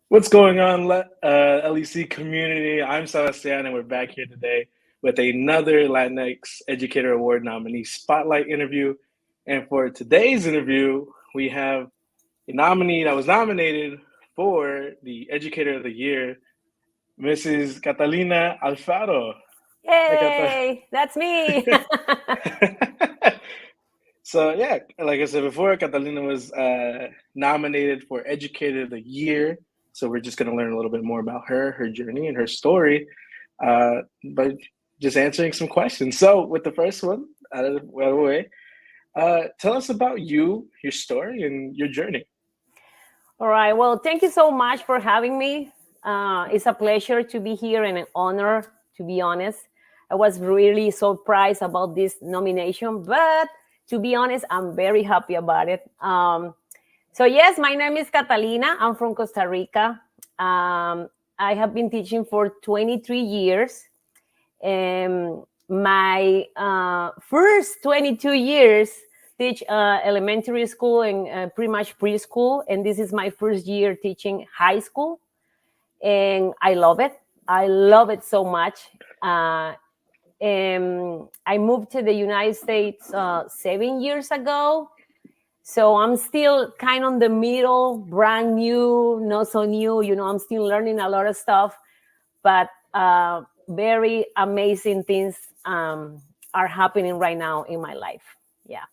What's going on, LEC community? I'm Sebastian, and we're back here today with another Latinx Educator Award nominee spotlight interview. And for today's interview, we have a nominee that was nominated for the Educator of the Year, Mrs. Catalina Alfaro. Yay, that's me. So yeah, like I said before, Catalina was nominated for Educator of the Year. So we're just going to learn a little bit more about her journey, and her story, by just answering some questions. So with the first one out of the way, tell us about you, your story, and your journey. All right. Well, thank you so much for having me. It's a pleasure to be here and an honor, to be honest. I was really surprised about this nomination, but to be honest, I'm very happy about it. So yes, my name is Catalina. I'm from Costa Rica. I have been teaching for 23 years. My first 22 years teach elementary school and pretty much preschool, and this is my first year teaching high school, and I love it. I love it so much. I moved to the United States 7 years ago. So I'm still kind of in the middle, brand new, not so new. I'm still learning a lot of stuff, but very amazing things are happening right now in my life. Yeah.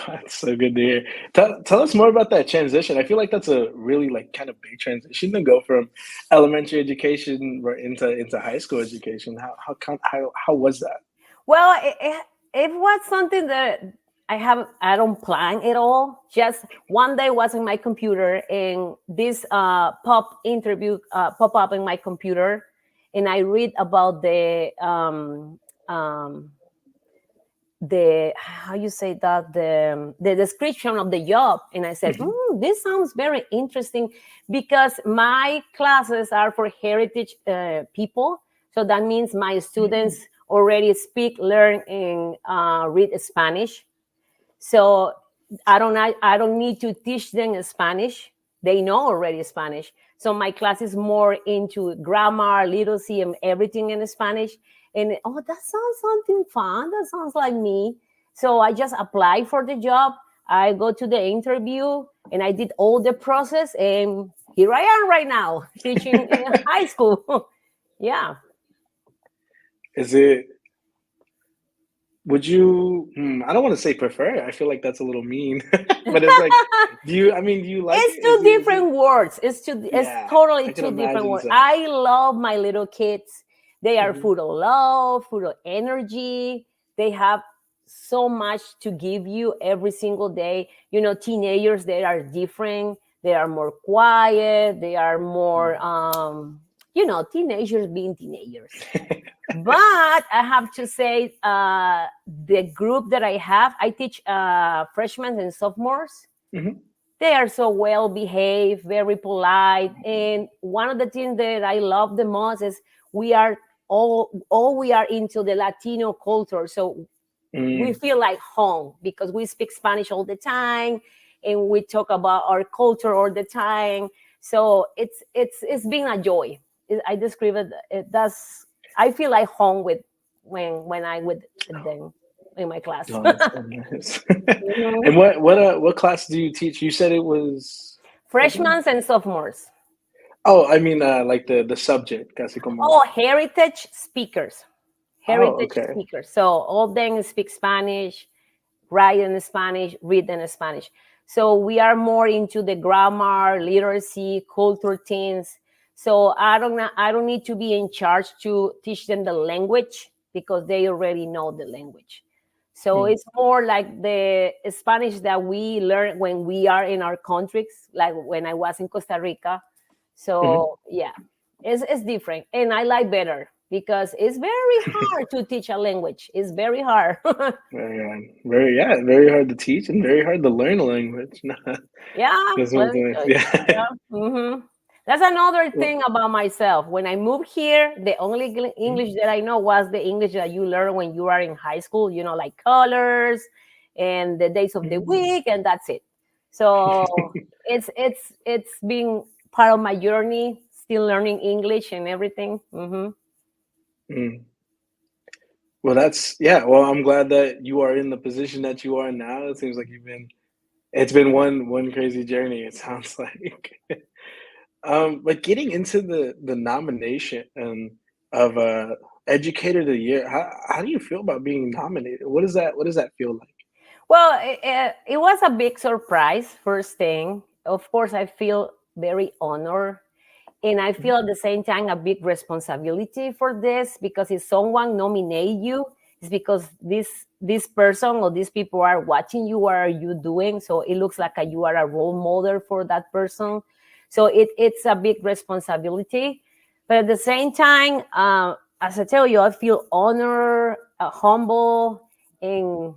That's so good to hear. Tell us more about that transition. I feel like that's a really kind of big transition to go from elementary education into high school education. How was that? Well, it was something that I don't plan at all. Just one day I was on my computer and this pop up in my computer, and I read about the how you say that, the description of the job, and I said, this sounds very interesting, because my classes are for heritage people. So that means my students already speak, learn, and read Spanish. So I don't need to teach them Spanish. They know already Spanish. So my class is more into grammar, literacy, and everything in Spanish. And that sounds something fun. That sounds like me. So I just applied for the job. I go to the interview, and I did all the process, and here I am right now teaching in high school. Yeah. Would you, I don't want to say prefer. I feel like that's a little mean, but it's like, do you like it's it? Two different words. It's totally two different words. So. I love my little kids. They are full of love, full of energy. They have so much to give you every single day. Teenagers, they are different. They are more quiet. They are more, teenagers being teenagers. But I have to say, the group that I have, I teach freshmen and sophomores. They are so well behaved, very polite. And one of the things that I love the most is we are we are into the Latino culture. So we feel like home, because we speak Spanish all the time and we talk about our culture all the time. So it's been a joy. I describe it. I feel like home when I with them in my class. Oh, that's so nice. And what class do you teach? You said it was freshmen and sophomores. Oh, I mean, like the subject, casi como. Heritage speakers. Okay. Speakers. So all of them speak Spanish, write in Spanish, read in Spanish. So we are more into the grammar, literacy, culture things. So I don't need to be in charge to teach them the language, because they already know the language. So it's more like the Spanish that we learn when we are in our countries, like when I was in Costa Rica. So yeah, it's different, and I like better, because it's very hard to teach a language. It's very hard. Very hard to teach and very hard to learn a language. That's another thing about myself. When I moved here, the only English that I know was the English that you learn when you are in high school, like colors and the days of the week, and that's it. So it's being part of my journey, still learning English and everything. Mm. Well, that's yeah. Well, I'm glad that you are in the position that you are now. It seems like it's been one crazy journey. It sounds like. But getting into the nomination of Educator of the Year, how do you feel about being nominated? What does that feel like? Well, it was a big surprise, first thing. Of course, I feel very honored. And I feel at the same time a big responsibility for this, because if someone nominate you, it's because this person or these people are watching you. What are you doing? So it looks like you are a role model for that person. So it's a big responsibility. But at the same time, as I tell you, I feel honored, humble, and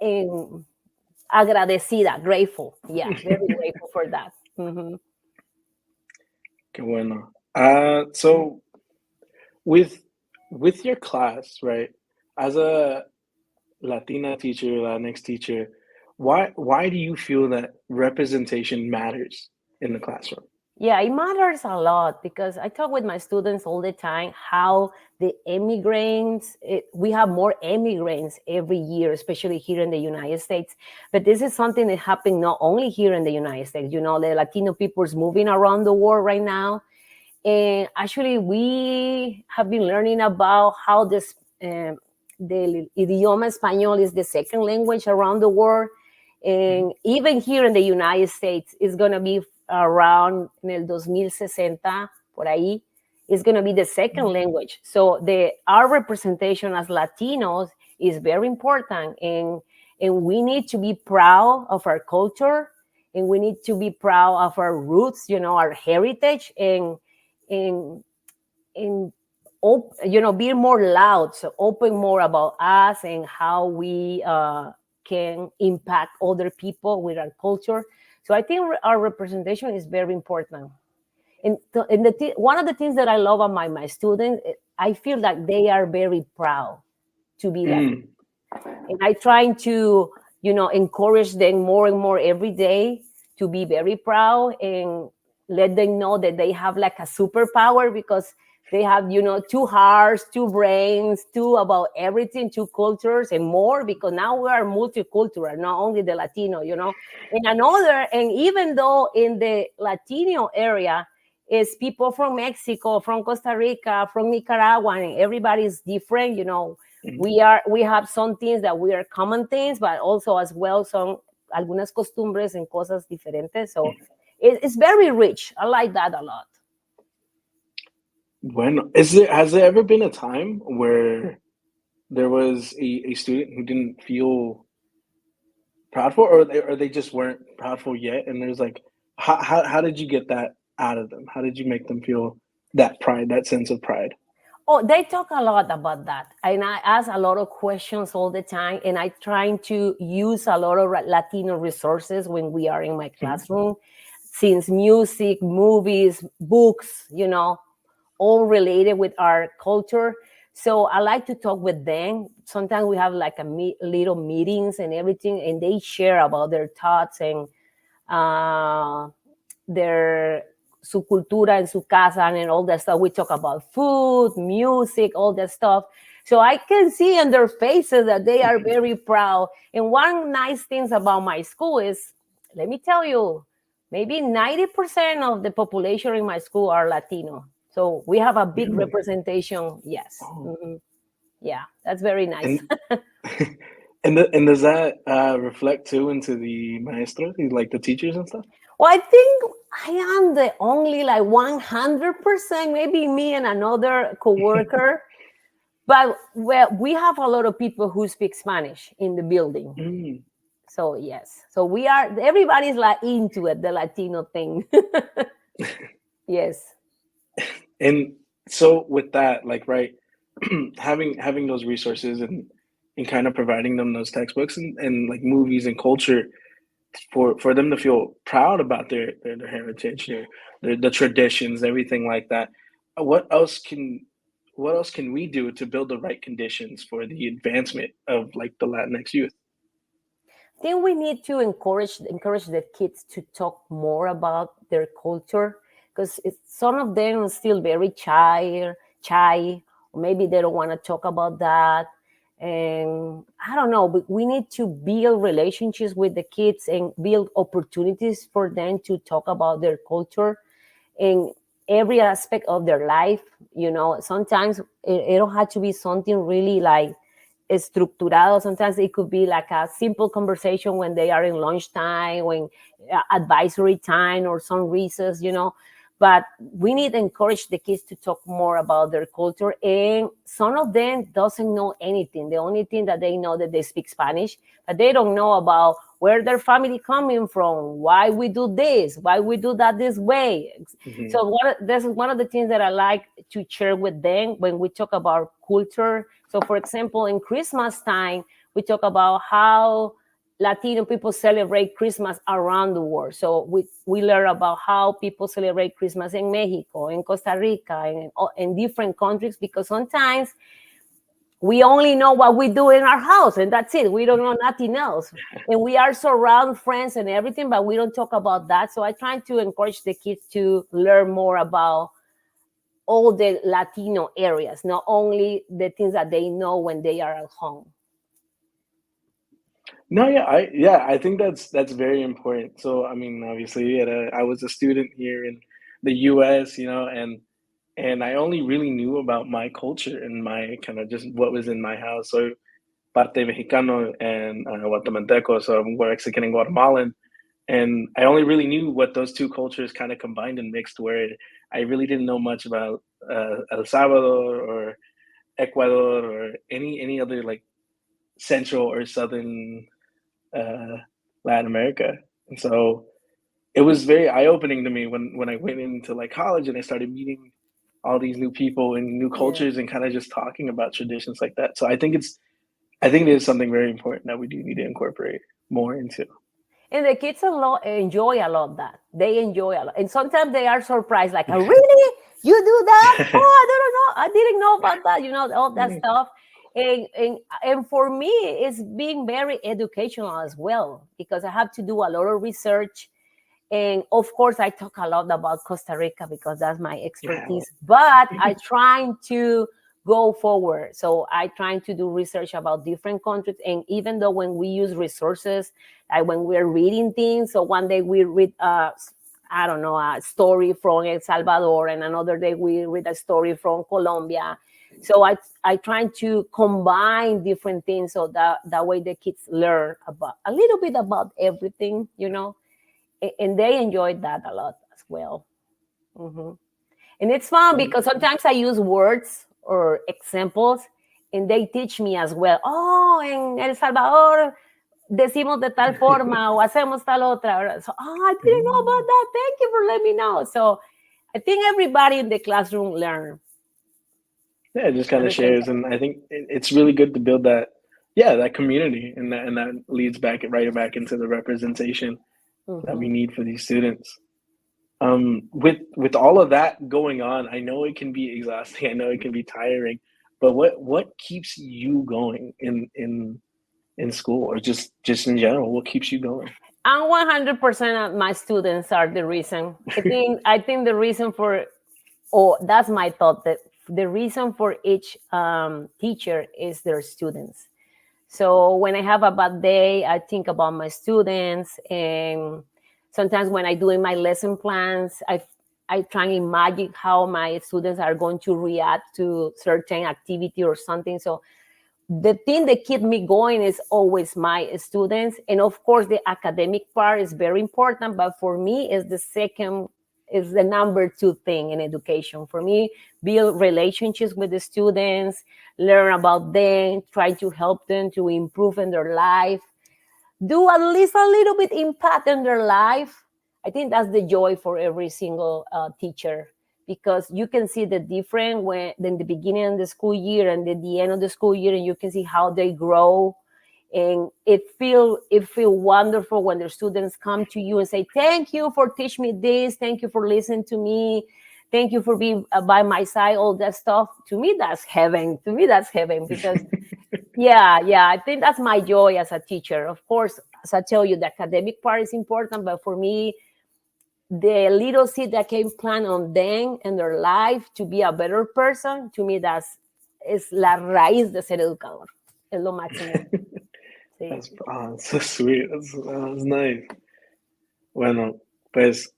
and agradecida, grateful. Yeah, very grateful for that. Que bueno. So with with your class, right? As a Latina teacher, Latinx teacher, why do you feel that representation matters in the classroom? Yeah, it matters a lot, because I talk with my students all the time how the immigrants, we have more immigrants every year, especially here in the United States. But this is something that happened not only here in the United States. The Latino people is moving around the world right now. And actually, we have been learning about how the idioma español is the second language around the world. And even here in the United States, it's going to be around en el 2060, por ahí, is going to be the second language. So our representation as Latinos is very important. And we need to be proud of our culture, and we need to be proud of our roots, our heritage, and be more loud, so open more about us and how we can impact other people with our culture. So I think our representation is very important. And one of the things that I love about my students, I feel that they are very proud to be Latino. Mm. And I trying to, encourage them more and more every day to be very proud, and let them know that they have like a superpower, because they have, two hearts, two brains, two about everything, two cultures and more, because now we are multicultural, not only the Latino, and even though in the Latino area is people from Mexico, from Costa Rica, from Nicaragua, and everybody is different, Mm. we have some things that we are common things, but also as well some algunas costumbres and cosas diferentes. So it's very rich. I like that a lot. Bueno, has there ever been a time where there was a student who didn't feel proud for, or they just weren't proud for yet? And there's like, how did you get that out of them? How did you make them feel that pride, that sense of pride? Oh, they talk a lot about that. And I ask a lot of questions all the time. And I try to use a lot of Latino resources when we are in my classroom, since music, movies, books, all related with our culture. So I like to talk with them. Sometimes we have like little meetings and everything, and they share about their thoughts and their su cultura en su casa and all that stuff. We talk about food, music, all that stuff. So I can see in their faces that they are very proud. And one nice thing about my school is, let me tell you, maybe 90% of the population in my school are Latino. So we have a big Really? representation. Yes. Oh. Yeah, that's very nice. And and does that reflect too into the maestros, like the teachers and stuff? Well, I think I am the only like 100%, maybe me and another coworker. But well, we have a lot of people who speak Spanish in the building. Mm. So yes, so everybody's like into it, the Latino thing. Yes. And so with that, like, right, having those resources and kind of providing them those textbooks and like movies and culture for them to feel proud about their heritage, the traditions, everything like that. What else can we do to build the right conditions for the advancement of like the Latinx youth? I think we need to encourage the kids to talk more about their culture, because some of them are still very shy, or maybe they don't want to talk about that. And I don't know, but we need to build relationships with the kids and build opportunities for them to talk about their culture in every aspect of their life. Sometimes it don't have to be something really like estructurado. Sometimes it could be like a simple conversation when they are in lunchtime, when advisory time, or some recess. But we need to encourage the kids to talk more about their culture. And some of them doesn't know anything. The only thing that they know that they speak Spanish, but they don't know about where their family coming from, why we do this, why we do that this way. Mm-hmm. So this is one of the things that I like to share with them when we talk about culture. So for example, in Christmas time, we talk about how Latino people celebrate Christmas around the world. So we learn about how people celebrate Christmas in Mexico, in Costa Rica, in different countries, because sometimes we only know what we do in our house, and that's it. We don't know nothing else. And we are surrounded friends and everything, but we don't talk about that. So I try to encourage the kids to learn more about all the Latino areas, not only the things that they know when they are at home. No, I think that's very important. So, I mean, obviously, I was a student here in the U.S., and I only really knew about my culture and my kind of just what was in my house. So, parte mexicano and guatemalteco, so I'm Mexican and Guatemalan, and I only really knew what those two cultures kind of combined and mixed. Where I really didn't know much about El Salvador or Ecuador or any other like Central or Southern Latin America. And so it was very eye-opening to me when I went into like college and I started meeting all these new people and new cultures and kind of just talking about traditions like that. So I think it is something very important that we do need to incorporate more into. And the kids enjoy a lot that. They enjoy a lot. And sometimes they are surprised, like, oh, really? You do that? Oh, I don't know. I didn't know about that, all that stuff. And for me, it's being very educational as well, because I have to do a lot of research. And of course, I talk a lot about Costa Rica because that's my expertise. Yeah. But I try to go forward. So I try to do research about different countries. And even though when we use resources, like when we're reading things, so one day we read, a story from El Salvador, and another day we read a story from Colombia. So I try to combine different things so that way the kids learn about a little bit about everything, and they enjoyed that a lot as well. Mm-hmm. And it's fun because sometimes I use words or examples, and they teach me as well. Oh, en El Salvador decimos de tal forma o hacemos tal otra. So, I didn't know about that. Thank you for letting me know. So I think everybody in the classroom learn. Yeah, it just kind of shares, and I think it's really good to build that community, and that leads right back into the representation that we need for these students. With all of that going on, I know it can be exhausting. I know it can be tiring, but what keeps you going in school, or just in general? What keeps you going? And 100% of my students are the reason. I think the reason that's my thought, that the reason for each teacher is their students. So when I have a bad day, I think about my students, and sometimes when I do in my lesson plans, I try and imagine how my students are going to react to certain activity or something. So the thing that keeps me going is always my students. And of course, the academic part is very important, but for me, is the number two thing in education. For me, build relationships with the students, learn about them, try to help them to improve in their life, do at least a little bit impact in their life. I think that's the joy for every single teacher, because you can see the difference in the beginning of the school year and at the end of the school year, and you can see how they grow. And it feel wonderful when the students come to you and say, thank you for teaching me this. Thank you for listening to me. Thank you for being by my side, all that stuff. To me, that's heaven. Because I think that's my joy as a teacher. Of course, as I tell you, the academic part is important, but for me, the little seed that can plant on them and their life to be a better person, to me es la raíz de ser educador. Es lo máximo. Sí. That's so sweet. That's nice. Bueno, pues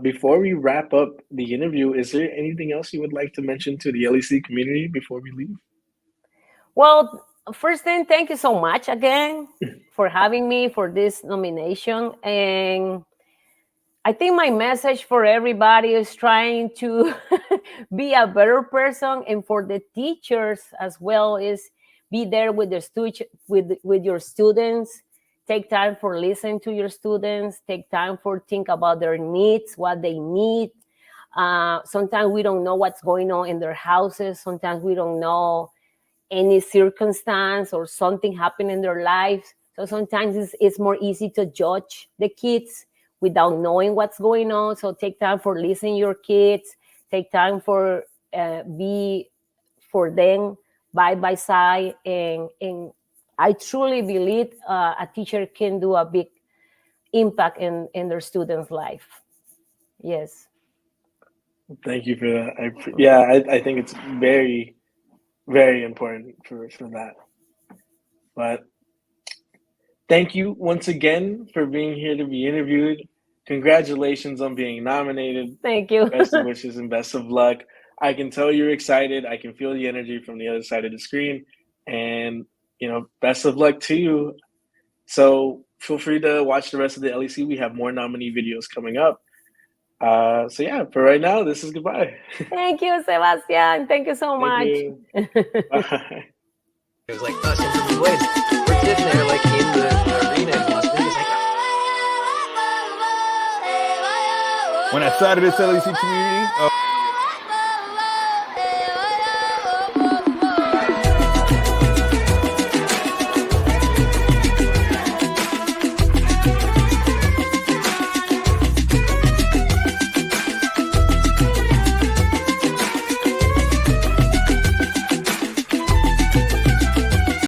before we wrap up the interview, is there anything else you would like to mention to the LEC community before we leave? Well, first thing, thank you so much again for having me for this nomination. And I think my message for everybody is trying to be a better person, and for the teachers as well is be there with the with your students. Take time for listening to your students. Take time for think about their needs, what they need. Sometimes we don't know what's going on in their houses. Sometimes we don't know any circumstance or something happened in their lives. So sometimes it's more easy to judge the kids without knowing what's going on. So take time for listening to your kids. Take time for be for them by side. And I truly believe a teacher can do a big impact in their students' life. Yes. Thank you for that. I think it's very, very important for that. But thank you once again for being here to be interviewed. Congratulations on being nominated. Thank you. Best of wishes and best of luck. I can tell you're excited. I can feel the energy from the other side of the screen. And, best of luck to you. So feel free to watch the rest of the LEC. We have more nominee videos coming up. So yeah, for right now, this is goodbye. Thank you, Sebastian. Thank you so much. You. Bye. It was like us in the woods. We're sitting there like in the arena in Las Vegas. When I started this LEC community,